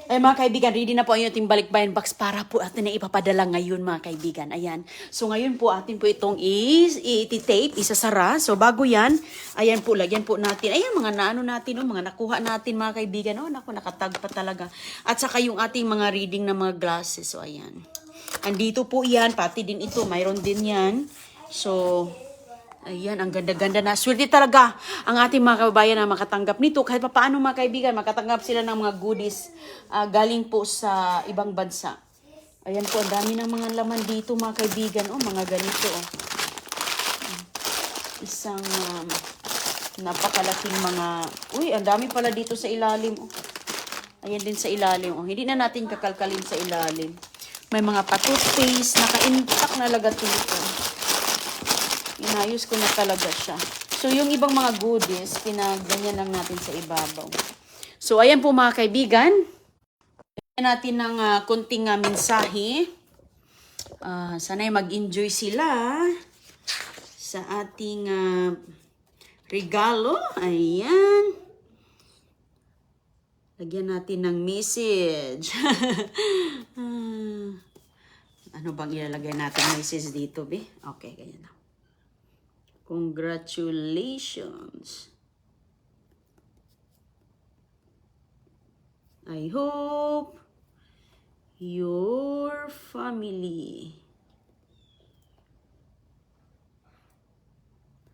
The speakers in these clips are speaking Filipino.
Ay mga kaibigan, ready na po ang ating balikbayan box para po atin na ipapadala ngayon mga kaibigan. Ayan. So ngayon po atin po itong i-tape, isasara. So bago yan, ayan po, lagyan po natin. Ayan mga naano natin, mga nakuha natin mga kaibigan. Oh, naku, nakatag pa talaga. At saka yung ating mga reading na mga glasses. So ayan. Andito po yan, pati din ito, mayroon din yan. So... ayan, ang ganda-ganda na. Swerte talaga ang ating mga kababayan na makatanggap nito. Kahit pa paano mga kaibigan, makatanggap sila ng mga goodies galing po sa ibang bansa. Ayan po, ang dami ng mga laman dito mga kaibigan. Oh, mga ganito. Oh. Isang napakalaking mga... uy, ang dami pala dito sa ilalim. Oh. Ayan din sa ilalim. Oh. Hindi na natin kakalkalin sa ilalim. May mga pa-toothpaste, naka-intact na lagat dito. Inayos ko na talaga siya. So, yung ibang mga goodies, pinaganyan lang natin sa ibabaw. So, ayan po mga kaibigan. Ayan natin ng konting mensahe. Sana'y mag-enjoy sila sa ating regalo. Ayan. Lagyan natin ng message. Ano bang ilalagay natin message dito, be? Okay, ganyan na. Congratulations. I hope your family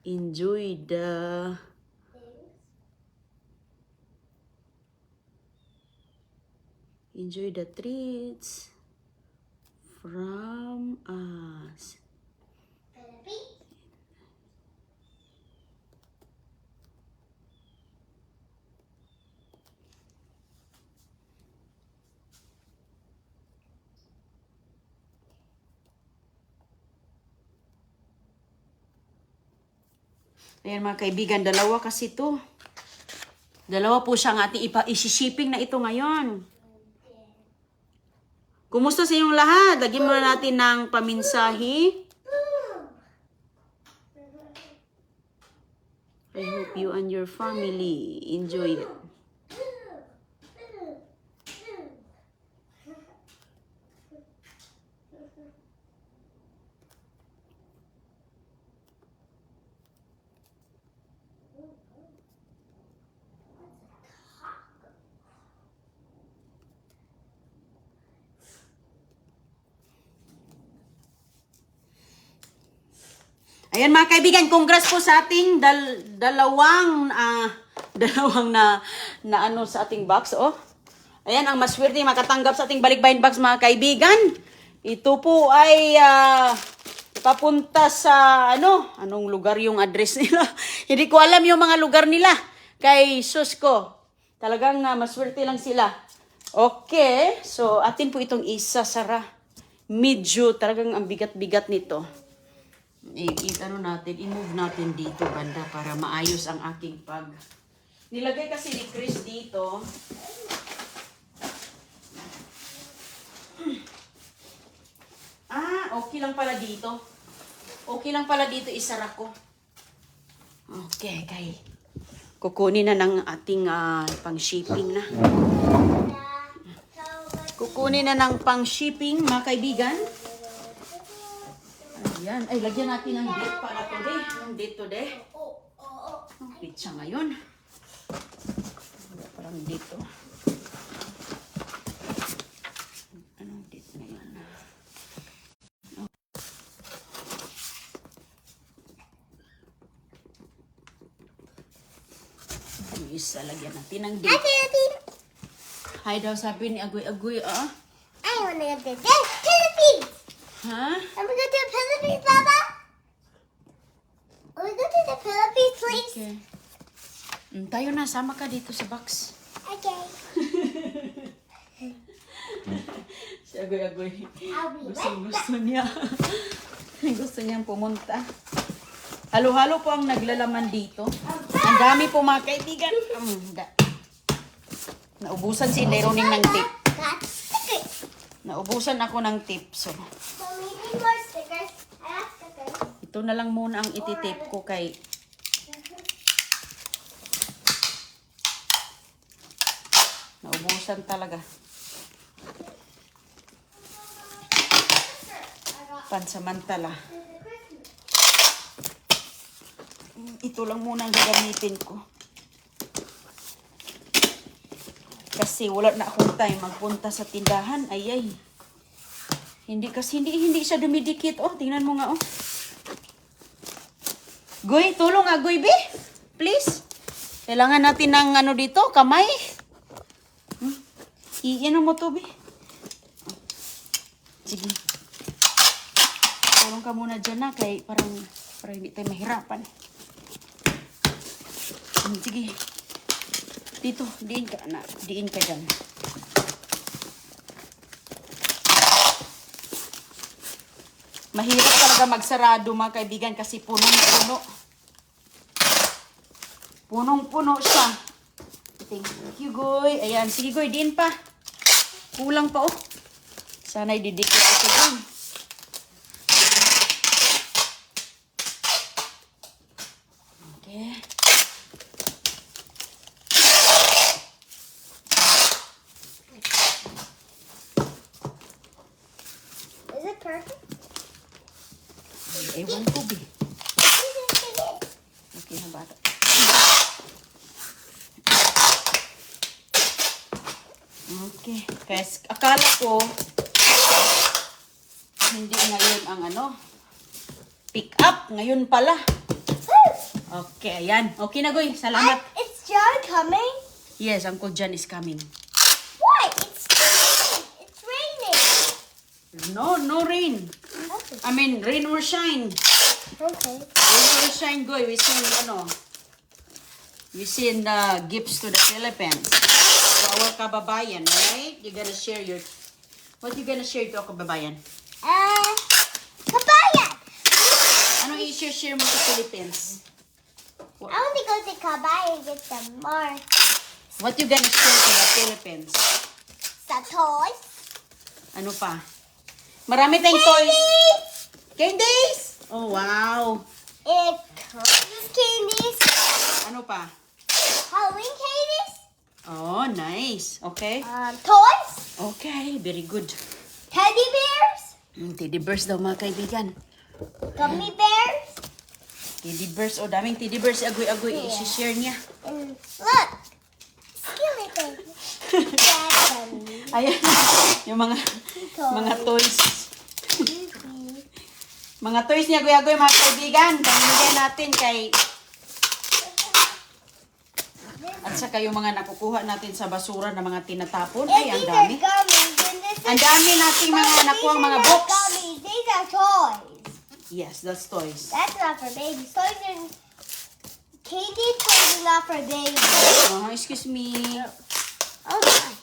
enjoy the treats from us. Ayan mga kaibigan, dalawa kasi to. Dalawa po siyang ating isi-shipping na ito ngayon. Kumusta sa inyong lahat? Lagyan muna natin ng paminsahe. I hope you and your family enjoy it. Ayan mga kaibigan, congrats po sa ating dalawang na ano sa ating box, oh. Ayan ang maswerte makatanggap sa ating balikbayan box mga kaibigan. Ito po ay papunta sa anong lugar yung address nila. Hindi ko alam yung mga lugar nila. Kay sus ko. Talagang maswerte lang sila. Okay, so atin po itong isasara. Medyo talagang ang bigat-bigat nito. I-move natin dito banda para maayos ang aking pag. Nilagay kasi ni Chris dito. Okay lang pala dito. Okay lang pala dito isara ko. Okay, kukunin na ng ating pang-shipping na. Kukunin na ng pang-shipping mga kaibigan. Ayan. Ay, lagyan natin ng date para today. Yung date today. Date siya ngayon. Parang dito. Anong date ngayon? Yung isa, lagyan natin ng date. Hi daw, sabi ni Agoy-Agoy, I wanna go to the Philippines. Ha? Can we go to the Philippines, Papa? Can we go to the Philippines, please? Okay. Tayo na, sama ka dito sa box. Okay. Si Agoy-Agoy. I'll be Gusto niya. Gusto niyang pumunta. Halo-halo po ang naglalaman dito. Ang dami po mga kaibigan. Naubusan si Leroning ng tip. That's stickers. Naubusan ako ng tip. So, So we need more stickers. I have stickers. ito na lang muna ang ititape ko kay... Naubusan talaga. pansamantala. Ito lang muna ang gagamitin ko. Kasi wala na akong time magpunta sa tindahan. Ay. Hindi siya dumidikit. Oh, tingnan mo nga oh. Goy, tulong nga Goy, be. Please. Kailangan natin ng ano dito, kamay. Iyan mo to, be. Sige. Tulong ka muna dyan na kay parang hindi tayo mahirapan. Sige. Dito, diin ka na. Diin ka dyan. Mahirap talaga magsarado mga kaibigan kasi punong-puno. Punong-puno siya. Thank you, Goy. Ayan, sige Goy, diin pa. Kulang pa oh. Sana'y didikit ito Goy. Okay. Is it perfect? Ewan ko, be. Okay na bata. Okay. Kasi akala ko hindi ngayon ang ano pick up. Ngayon pala. Okay, ayan. Okay na, Goy. Salamat. Is John coming? Yes, Uncle John is coming. What? It's raining. No rain. Okay. I mean, rain or shine. Okay. Rain or shine, Goy. We send gifts to the Philippines. To our kababayan, right? You're gonna share what you gonna share to our kababayan? Kabayan! Ano i-share mo sa Philippines? I want to go to Kabayan and get some more. What you gonna share to the Philippines? Some toys. Ano pa? Marami tayong toys. Candies! Oh, wow. And Christmas candies. Ano pa? Halloween candies. Oh, nice. Okay. Toys. Okay, very good. Teddy bears. Teddy bears daw mga kaibigan. Gummy bears. Teddy bears. Oh, daming teddy bears. Agoy-agoy. Yeah. I-share niya. And look. Skeleton. Ayan. Yung mga toys. Mga toys niya, agoy-agoy mga kaibigan. Pamilya natin kay... At saka yung mga nakukuha natin sa basura na mga tinatapon. Ay, ang dami. Ang dami nating mga nakuha mga books. Gummies. These are toys. Yes, that's toys. That's not for babies. Toys are candy toys are not for babies. Oh, excuse me. Oh my.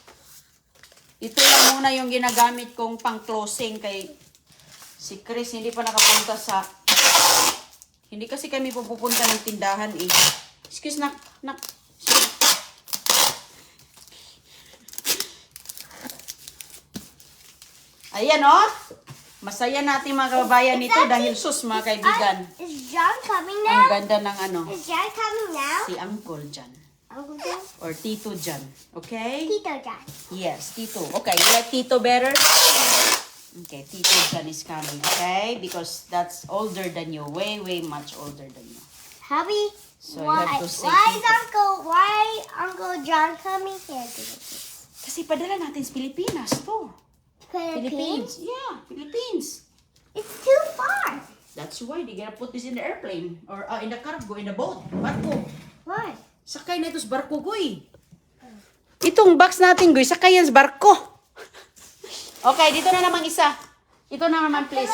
Ito lang muna yung ginagamit kong pang-closing kay si Chris hindi pa nakapunta sa... Hindi kasi kami pupunta ng tindahan eh. Excuse nak. Ayan oh. Masaya natin mga kababayan nito dahil sus mga kaibigan. Is John coming Ang now? ganda ng ano. Is John coming now? Si Uncle John. Uncle John? Or Tito John. Okay? Tito John. Yes, Tito. Okay, you like Tito better? Okay, Tito John is coming. Okay? Because that's older than you. Way, way much older than you. Hubby, So you have to say why Tito. is Uncle John coming here to the Kasi padala natin sa Pilipinas to. Philippines? Yeah, Philippines. It's too far. That's why they gonna put this in the airplane. Or in the cargo, in the boat. Barko. Why? Sakay na ito sa barko, Goy. Itong box natin, Goy, sakay yan sa barko. Okay, dito na naman isa. Ito na naman, please.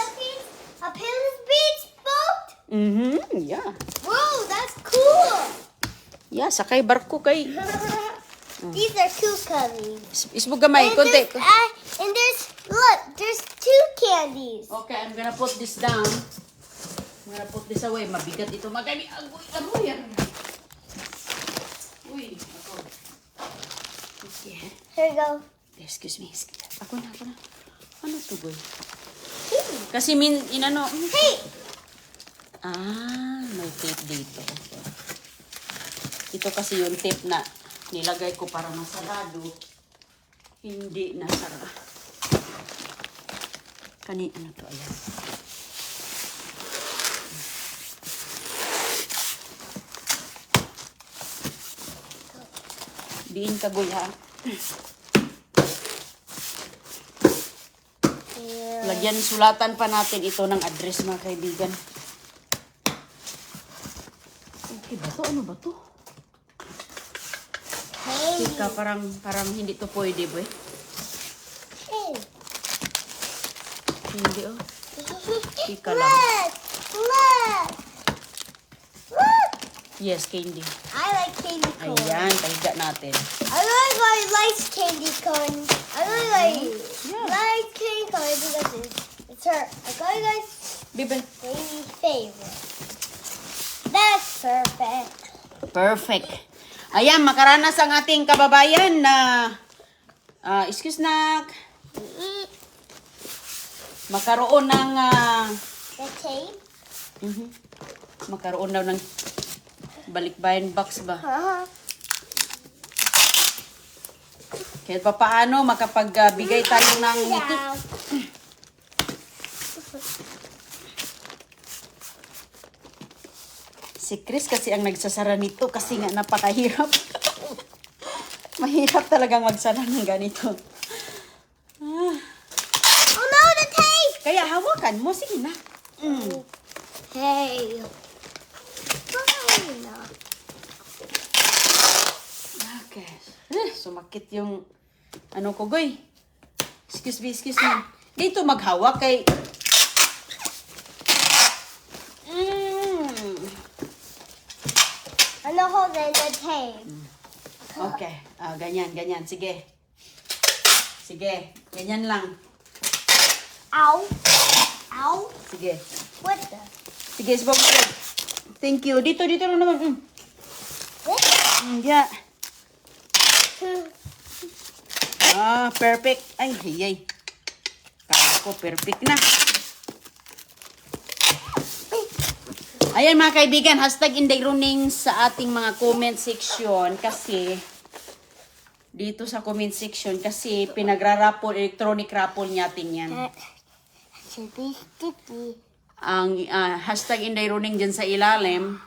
A Philippines boat? Yeah. Whoa, that's cool. Yeah, sakay barko kay. These are two cubbies. Isbog gamay, konti. And there's two candies. Okay, I'm gonna put this down. I'm gonna put this away. Mabigat ito. Magani, agoy. Uy, ako. Okay. Here you go. Excuse me. Ako na. Ano to, Goy? Kasi inano. Hey! May tape dito. Okay. Ito kasi yung tape na nilagay ko para masarado. Hindi nasara. Ano to, ayan. Diin ka, Goy, ha? Lagyan, sulatan pa natin ito ng address, mga kaibigan. Okay ba to? Ano ba to? Candy. Tika, parang hindi to pwede, boy. Hindi, oh. Tika lang. Look! Look! Look! Yes, candy. I like candy corn. Ayan, pahiga natin. I really like candy corn. I really Yeah. like candy corn because it's her. I got you guys Bibel. baby favorite. That's perfect. Perfect. Ayan, makaranas ang ating kababayan na excuse na magkaroon ng The tape. magkaroon daw ng balikbayan box ba? Kahit pa paano makapagbigay tayo ng ngiti. Si Chris kasi ang nagsasara nito kasi nga napakahirap. Mahirap talagang magsara ng ganito. Oh no, the tape! Kaya hawakan mo, sige na. Hey. Fine. Okay. Sumakit yung ano ko, Goy. Excuse me. Dito maghawak kay... Ano hold in the tape? Okay. Ganyan. Sige. Ganyan lang. Ow. Ow. Sige. What the? Sige, sabag. Thank you. Dito lang naman. This? Yeah. Perfect. Ay. Kala ko perfect na. Ayan mga kaibigan, hashtag Inday Running sa ating mga comment section kasi dito sa comment section kasi pinagrarapol, electronic raffle natin yan. Ang hashtag Inday Running dyan sa ilalim,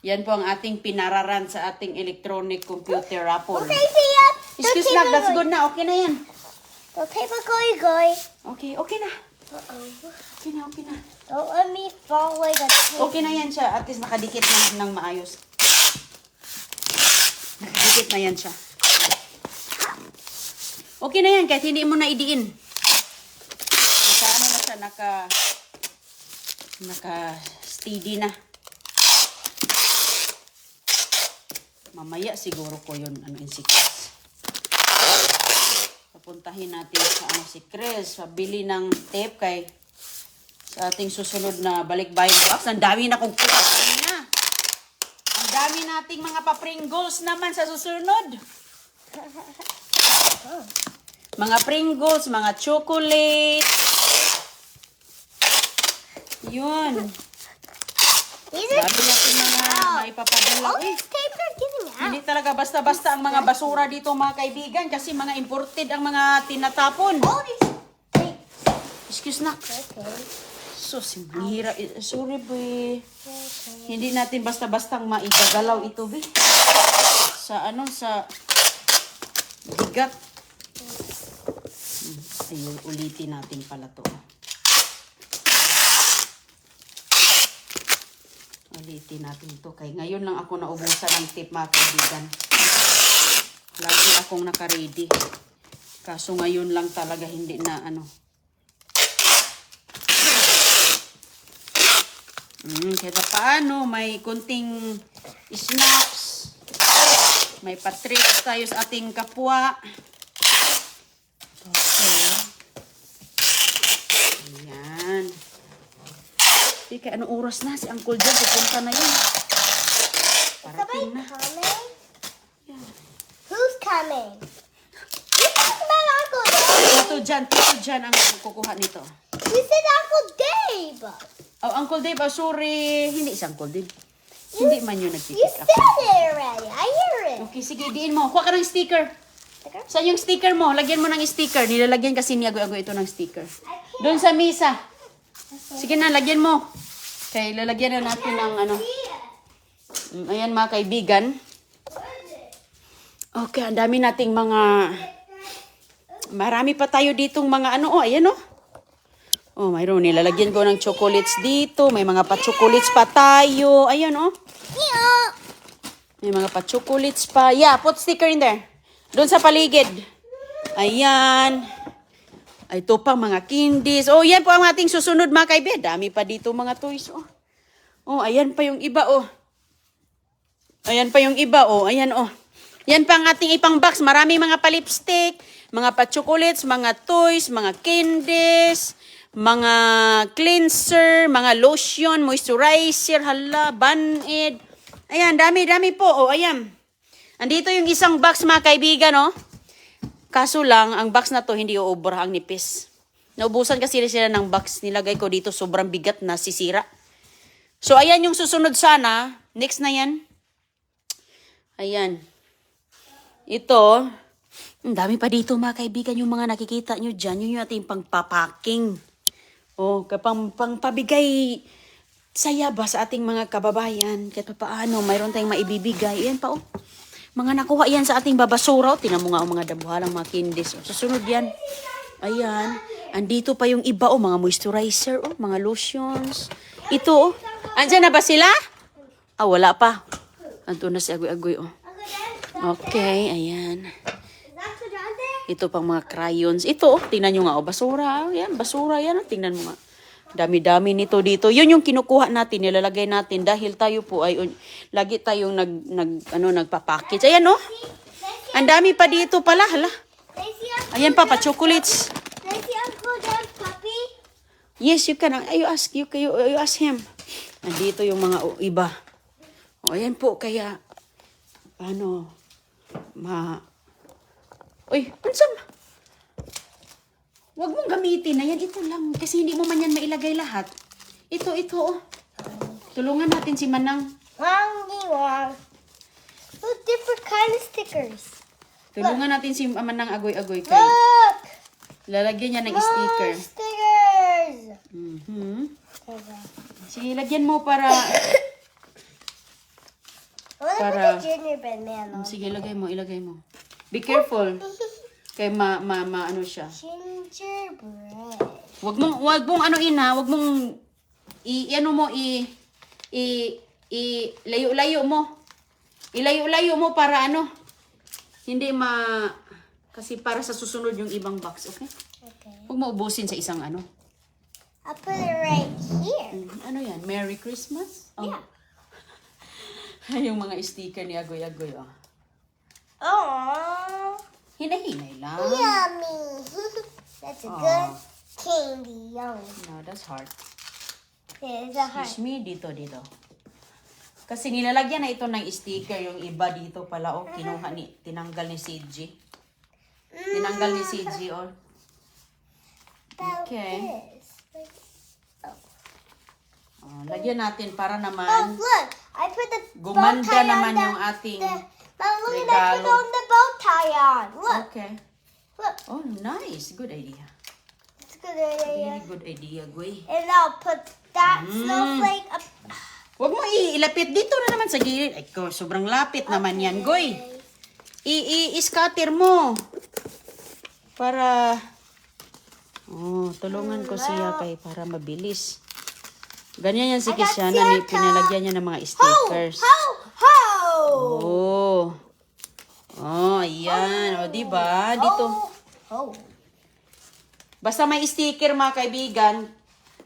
yan po ang ating pinararan sa ating electronic computer raffle. Okay, Pia. Excuse na, that's good na, okay na yan. Okay, goy. Okay na. Uh-oh. Okay na. Don't let me fall like a tape. Okay na yan siya, at least nakadikit na ng maayos. Nakadikit na yan siya. Okay na yan, kahit hindi mo na idiin. Ano na siya, naka-steady na. Mamaya siguro ko yun, si Chris. Papuntahin natin sa si Chris, pabili ng tape kay sa ating susunod na balikbayan box. Ang dami na kong kulang na. Ang dami nating mga pa-Pringles naman sa susunod. Mga Pringles, mga chocolate. Yun. These are Dami natin mga maipapadala. all these tapes are giving out. Hindi talaga basta-basta ang mga basura dito mga kaibigan kasi mga imported ang mga tinatapon. All these tapes. Excuse na. Okay. Sus, hira. Sorry, boy. Hindi natin basta-bastang maigagalaw ito, be. Sa bigat. Ayun, ulitin natin pala to. Ulitin natin to. Kaya ngayon lang ako naubusan ng tip, mga kaibigan. Lagi akong naka-ready. Kaso ngayon lang talaga hindi na Kaya paano, may kunting snacks. May patricks tayo sa ating kapwa. Okay. Ayan. Teka, anong oras na? Si Uncle John, pupunta na yun. Parating na. Coming? Yan. Who's coming? You talking about Uncle Dave? Tito John ang kukuha nito. You said Uncle Dave. Oh, Uncle Dave, sorry. Hindi si Uncle Dave. Hindi man yun You nagpipick up. said it already. I hear it. Okay, sige, diin mo. Kuha ka ng sticker. Saan yung sticker mo? Lagyan mo ng sticker. Nilalagyan kasi ni Agoy ito ng sticker. Doon sa misa. Sige na, lagyan mo. Okay, lalagyan na natin ng Ayan mga kaibigan. Okay, ang dami nating mga... Marami pa tayo ditong mga ano. Oh, ayan oh. Oh, mayroon nilalagyan ko ng chocolates dito. May mga pa-chocolates pa tayo. Ayan oh. Yeah. May mga pa-chocolates pa. Yeah, put sticker in there. Doon sa paligid. Ayan. Ito pa mga candies. Oh, yan po ang ating susunod mga kaibigan. Dami pa dito mga toys. Oh, oh ayan pa yung iba oh. Ayan pa yung iba oh. Ayan oh. Yan pa ang ating ipang box. Marami mga pa-lipstick, mga pa-chocolates, mga toys, mga candies, mga cleanser, mga lotion, moisturizer, hala, Band-Aid. Ayan, dami-dami po. Oh, ayan. Andito yung isang box mga kaibigan, oh. Kaso lang, ang box na to hindi uubra ang nipis. Naubusan kasi sila ng box. Nilagay ko dito, sobrang bigat na sisira. So, ayan yung susunod sana. Next na yan. Ayan. Ito, ang dami pa dito mga kaibigan, yung mga nakikita nyo dyan, yun yung ating pangpapaking. O, pangpabigay saya ba sa ating mga kababayan, kahit pa paano, mayroon tayong maibibigay. Yan pa, oh. Mga nakuha yan sa ating babasura. Tinan mo nga, mga dabuhalang mga candies. O, susunod yan. Ayan. Andito pa yung iba, oh, mga moisturizer, oh, mga lotions. Ito, oh. Andyan na ba sila? Ah, wala pa. Anto na si Agoy-Agoy, oh. Okay, ayan. Ito pang mga crayons. Ito, oh, tingnan nyo nga, oh, basura. Yan, basura yan. Oh, tingnan mo nga. Dami-dami nito dito. Yun yung kinukuha natin, nilalagay natin dahil tayo po ay lagi tayong nagpa-package. Ayan, oh. Ang dami pa dito pala, hala. Ayan pa, chocolates. Yes, you can. You ask him. Nandito yung mga iba. O, ayan po, kaya Uy, ansam. Huwag mong gamitin na yan. Ito lang. Kasi hindi mo man yan mailagay lahat. Ito, oh. Tulungan natin si Manang. Look, different kind of stickers. Tulungan natin si Manang Agoy-Agoy. Look! Lalagyan niya ng More sticker. stickers! Sige, lagyan mo para... I want to put a gingerbread man on. Sige, ilagay mo. Be careful. Kaya ano siya. Gingerbread. Wag mong anuin ha, wag mong layo-layo mo. Ilayo-layo mo para hindi kasi para sa susunod yung ibang box, okay? Okay. Huwag mo ubusin sa isang I'll put it right here. Ano yan? Merry Christmas? Oh. Yeah. Yung mga sticker ni Agoy-Agoy, oh. Aww. Hinay-hinay lang. Yummy. That's a good candy. Yummy. No, that's hard. It's a heart. Excuse me, dito. Kasi nilalagyan na ito ng sticker, yung iba dito pala, oh, tinanggal ni CG. Tinanggal ni CG, oh. Okay. Oh, lagyan natin para Oh, naman look. I put the bow gumanda tie naman on yung ating Mom, look at I regalo. put on the bow tie on. Look. Okay. Look. Oh, nice. Good idea. It's a good idea. Really good idea, Goy. And I'll put that snowflake up. Huwag mo ilapit dito na naman sa gilid. Ay, sobrang lapit naman yan, Goy. I-scatter mo. Para, tulungan ko siya para mabilis. Ganyan yan si Kisiana, pinalagyan niya ng mga stickers. Ho! Ho! Oh, ayan. O, diba? Dito. Ho! Basta may sticker, mga kaibigan.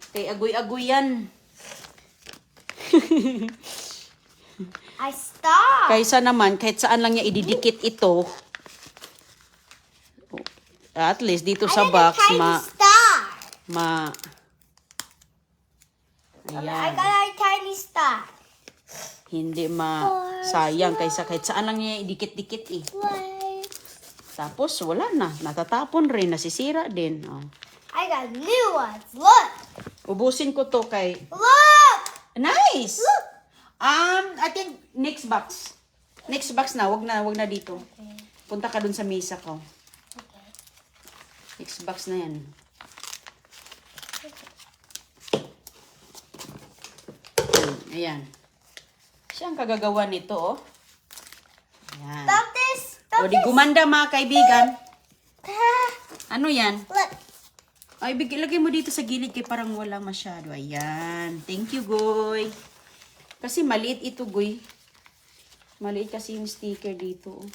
Kay agoy-agoy yan. I stopped. Kaysa naman, kahit saan lang niya ididikit ito. At least dito sa box, star. I Ayan. got a tiny star. Hindi sayang kaysa kahit saan lang niya idikit-dikit eh. Why? Tapos wala na, natatapon rin, nasisira din. Oh. I got new ones. Look. Ubusin ko to kay... Look. Nice! Look. I think next box. Next box na, wag na dito. Okay. Punta ka dun sa mesa ko. Okay. Next box na yan. Ayan. Siya ang kagagawa nito, oh. Ayan. Stop this. O, di gumanda mga kaibigan. Ah, Ano yan? look. Ay, lagay mo dito sa gilid kay parang wala masyado. Ayan. Thank you, Goy. Kasi maliit ito, Goy. Maliit kasi yung sticker dito. Oh.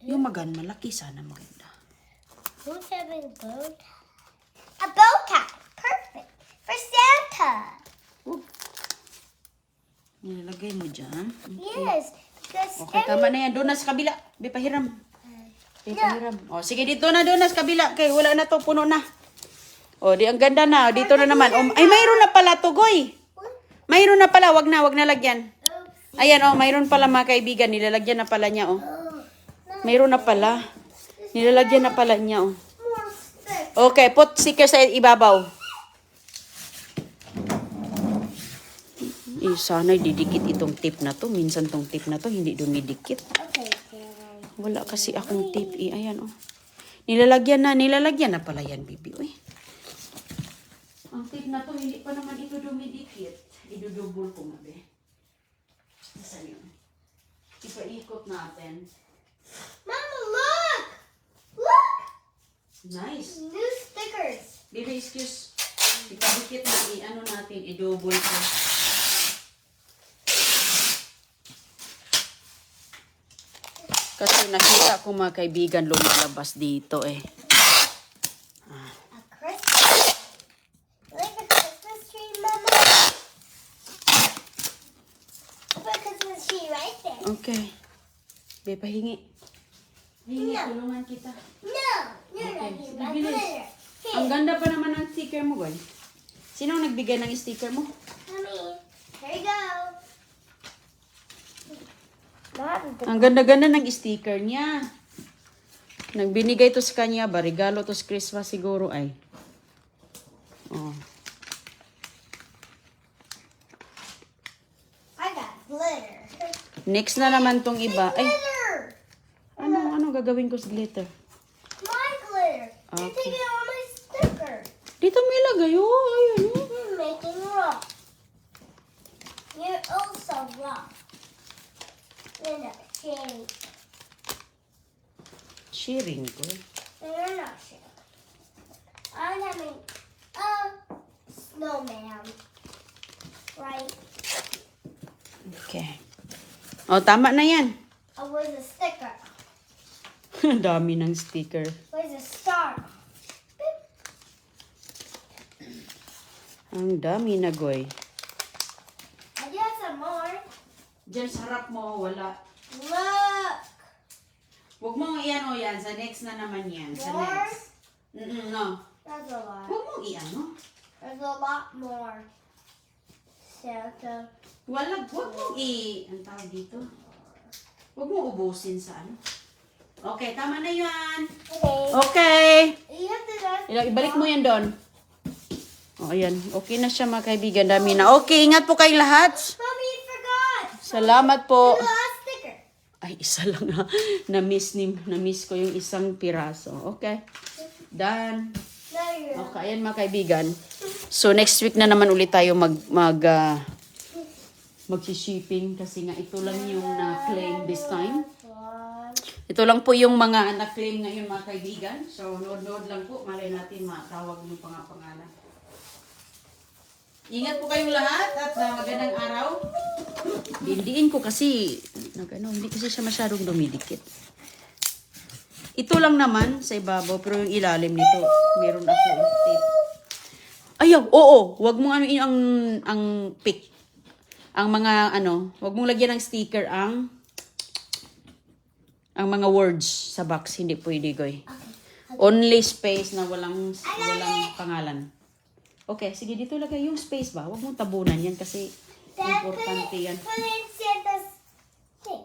Yung malaki sana maganda. Who's having a bow tie? A bow tie. Perfect. For Santa. Oh. Nilalagay mo dyan. Yes. Because Okay, tama na yan. Doon na sa kabila. Bipahiram. Bipahiram. O, sige, dito na doon na sa kabila. Kay wala na to, puno na. O, di ang ganda na. O, dito na naman. O, ay, mayroon na pala to, Goy. Mayroon na pala. Wag na lagyan. Ayan, o, mayroon pala mga kaibigan. Nilalagyan na pala niya, o. Mayroon na pala. Nilalagyan na pala niya, o. more sticks. Okay, put sticker sa ibabaw. Sana'y didikit itong tip na to. Minsan tong tip na to, hindi dumidikit. Okay, Sarah. Wala kasi akong tip eh. Ayan, oh. Nilalagyan na pala yan, bibi. Uy. Ang tip na to, hindi pa naman ito dumidikit. Idudubol ko nga, be. Saan yun? Ipaikot natin. Mama, look! Look! Nice. New stickers. Bibi, excuse. Ipadikit na, ano natin, idubol ko. Kasi nakita ko mga kaibigan lumalabas dito eh. A Christmas. Like a Christmas tree, Mama? Put a Christmas tree right there. Okay. Be, pahingi. Pahingi, No. tulungan kita. No, you're Okay, not using sige, my bilis. glitter. Ang Here, ganda pa naman ng sticker mo, Goy. Sino ang nagbigay ng sticker mo? Mommy. Here you go. Mom, Ang ganda-ganda ng sticker niya. Nang binigay to sa kanya ba, regalo to sa Christmas siguro ay. Oh. I got glitter. Next na naman tong iba. Ay, Glitter! ano gagawin ko sa glitter? My glitter. You're Okay. taking all my stickers. Dito may lagay, oh. Ayun, oh. You're making rock. You're also rock. You're not sharing. Sharing ko. You're not sharing. I'm having a snowman. Right? Okay. Oh, tama na yan. Oh, where's the sticker? Dami ng sticker. Where's the star? Ang dami na, Goy. I do have some more. Diyan sa harap mo, wala. Look! Huwag mong iyan o yan. Sa next na naman yan. Sa More? next. No. That's a lot. Huwag mong iyan, no? There's a lot more. Santa. Wag mong ang tawag dito. Huwag mong ubusin sa ano. Okay, tama na yan. Okay. Okay. You have to do Ibalik mo yan doon. O, ayan. Okay na siya, mga kaibigan. Dami na. Okay, ingat po kayong lahat. Mommy, you forgot. Salamat po. The last sticker. Ay, isa lang ha. Na-miss ko yung isang piraso. Okay. Done. No, you're not. Okay, ayan mga kaibigan. So, next week na naman ulit tayo mag-shipping kasi nga ito lang yung na-claim this time. Ito lang po yung mga na-claim ngayon mga kaibigan. So, nood-nood lang po. Malay natin matawag yung pangalan. Ingat po kayong lahat at magandang araw. Dindiin ko kasi, hindi kasi siya masyadong dumidikit. Ito lang naman sa ibabaw, pero yung ilalim nito, meron ako yung tape. Ayaw, oo, wag mong ang pick. Ang mga wag mong lagyan ng sticker ang mga words sa box, hindi pwede, Goy. Only space na walang pangalan. Okay, sige, dito lagay yung space ba? Huwag mong tabunan yan kasi Dad, importante yan. put it in Santa's thing.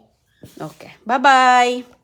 Okay, bye-bye!